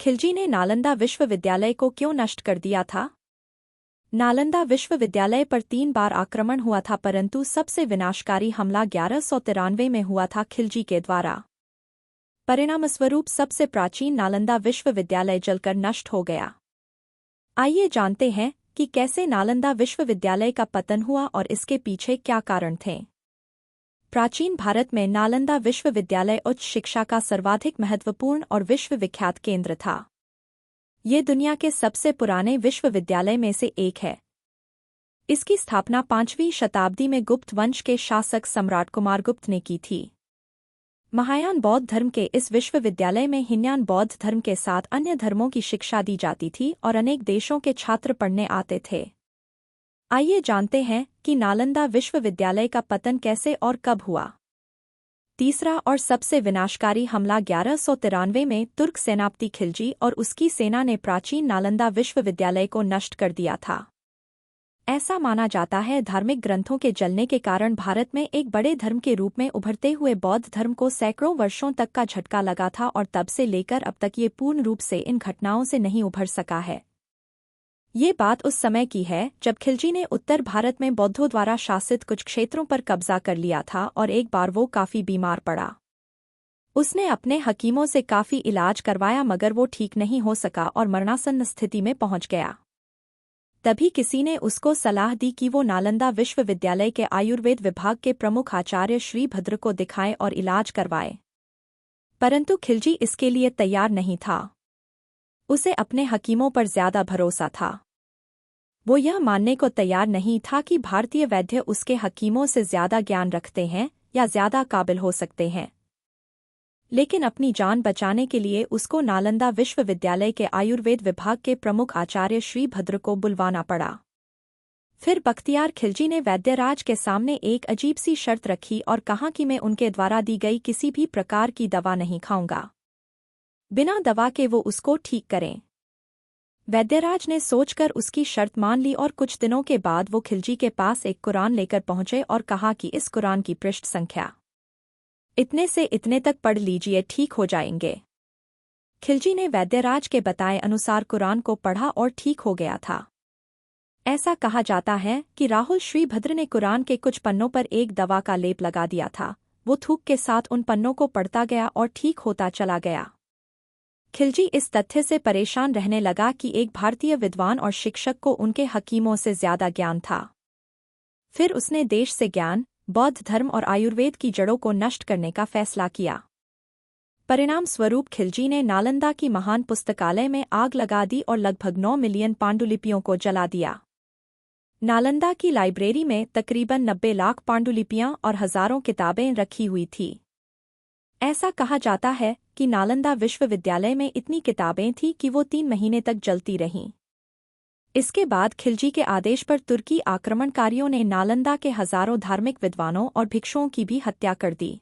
खिलजी ने नालंदा विश्वविद्यालय को क्यों नष्ट कर दिया था? नालंदा विश्वविद्यालय पर 3 बार आक्रमण हुआ था, परंतु सबसे विनाशकारी हमला 1193 में हुआ था खिलजी के द्वारा। परिणामस्वरूप सबसे प्राचीन नालंदा विश्वविद्यालय जलकर नष्ट हो गया। आइए जानते हैं कि कैसे नालंदा विश्वविद्यालय का पतन हुआ और इसके पीछे क्या कारण थे। प्राचीन भारत में नालंदा विश्वविद्यालय उच्च शिक्षा का सर्वाधिक महत्वपूर्ण और विश्वविख्यात केंद्र था। ये दुनिया के सबसे पुराने विश्वविद्यालय में से एक है। इसकी स्थापना 5वीं शताब्दी में गुप्त वंश के शासक सम्राट कुमारगुप्त ने की थी। महायान बौद्ध धर्म के इस विश्वविद्यालय में हीनयान बौद्ध धर्म के साथ अन्य धर्मों की शिक्षा दी जाती थी और अनेक देशों के छात्र पढ़ने आते थे। आइए जानते हैं कि नालंदा विश्वविद्यालय का पतन कैसे और कब हुआ। तीसरा और सबसे विनाशकारी हमला 1193 में तुर्क सेनापति खिलजी और उसकी सेना ने प्राचीन नालंदा विश्वविद्यालय को नष्ट कर दिया था। ऐसा माना जाता है धार्मिक ग्रंथों के जलने के कारण भारत में एक बड़े धर्म के रूप में उभरते हुए बौद्ध धर्म को सैकड़ों वर्षों तक का झटका लगा था और तब से लेकर अब तक ये पूर्ण रूप से इन घटनाओं से नहीं उभर सका है। ये बात उस समय की है जब खिलजी ने उत्तर भारत में बौद्धों द्वारा शासित कुछ क्षेत्रों पर कब्जा कर लिया था और एक बार वो काफी बीमार पड़ा। उसने अपने हकीमों से काफी इलाज करवाया मगर वो ठीक नहीं हो सका और मरणासन्न स्थिति में पहुंच गया। तभी किसी ने उसको सलाह दी कि वो नालंदा विश्वविद्यालय के आयुर्वेद विभाग के प्रमुख आचार्य श्री भद्र को दिखाए और इलाज करवाए, परंतु खिलजी इसके लिए तैयार नहीं था। उसे अपने हकीमों पर ज्यादा भरोसा था। वो यह मानने को तैयार नहीं था कि भारतीय वैद्य उसके हकीमों से ज्यादा ज्ञान रखते हैं या ज्यादा काबिल हो सकते हैं। लेकिन अपनी जान बचाने के लिए उसको नालंदा विश्वविद्यालय के आयुर्वेद विभाग के प्रमुख आचार्य श्री भद्र को बुलवाना पड़ा। फिर बख्तियार खिलजी ने वैद्यराज के सामने एक अजीब सी शर्त रखी और कहा कि मैं उनके द्वारा दी गई किसी भी प्रकार की दवा नहीं खाऊंगा, बिना दवा के वो उसको ठीक करें। वैद्यराज ने सोचकर उसकी शर्त मान ली और कुछ दिनों के बाद वो खिलजी के पास एक कुरान लेकर पहुंचे और कहा कि इस कुरान की पृष्ठ संख्या इतने से इतने तक पढ़ लीजिए, ठीक हो जाएंगे। खिलजी ने वैद्यराज के बताए अनुसार कुरान को पढ़ा और ठीक हो गया था। ऐसा कहा जाता है कि राहुल श्रीभद्र ने कुरान के कुछ पन्नों पर एक दवा का लेप लगा दिया था। वो थूक के साथ उन पन्नों को पढ़ता गया और ठीक होता चला गया। खिलजी इस तथ्य से परेशान रहने लगा कि एक भारतीय विद्वान और शिक्षक को उनके हकीमों से ज्यादा ज्ञान था। फिर उसने देश से ज्ञान, बौद्ध धर्म और आयुर्वेद की जड़ों को नष्ट करने का फैसला किया। परिणाम स्वरूप खिलजी ने नालंदा की महान पुस्तकालय में आग लगा दी और लगभग 9 मिलियन पांडुलिपियों को जला दिया। नालंदा की लाइब्रेरी में तकरीबन 90 लाख पांडुलिपियां और हजारों किताबें रखी हुई थी। ऐसा कहा जाता है कि नालंदा विश्वविद्यालय में इतनी किताबें थीं कि वो 3 महीने तक जलती रहीं। इसके बाद खिलजी के आदेश पर तुर्की आक्रमणकारियों ने नालंदा के हजारों धार्मिक विद्वानों और भिक्षुओं की भी हत्या कर दी।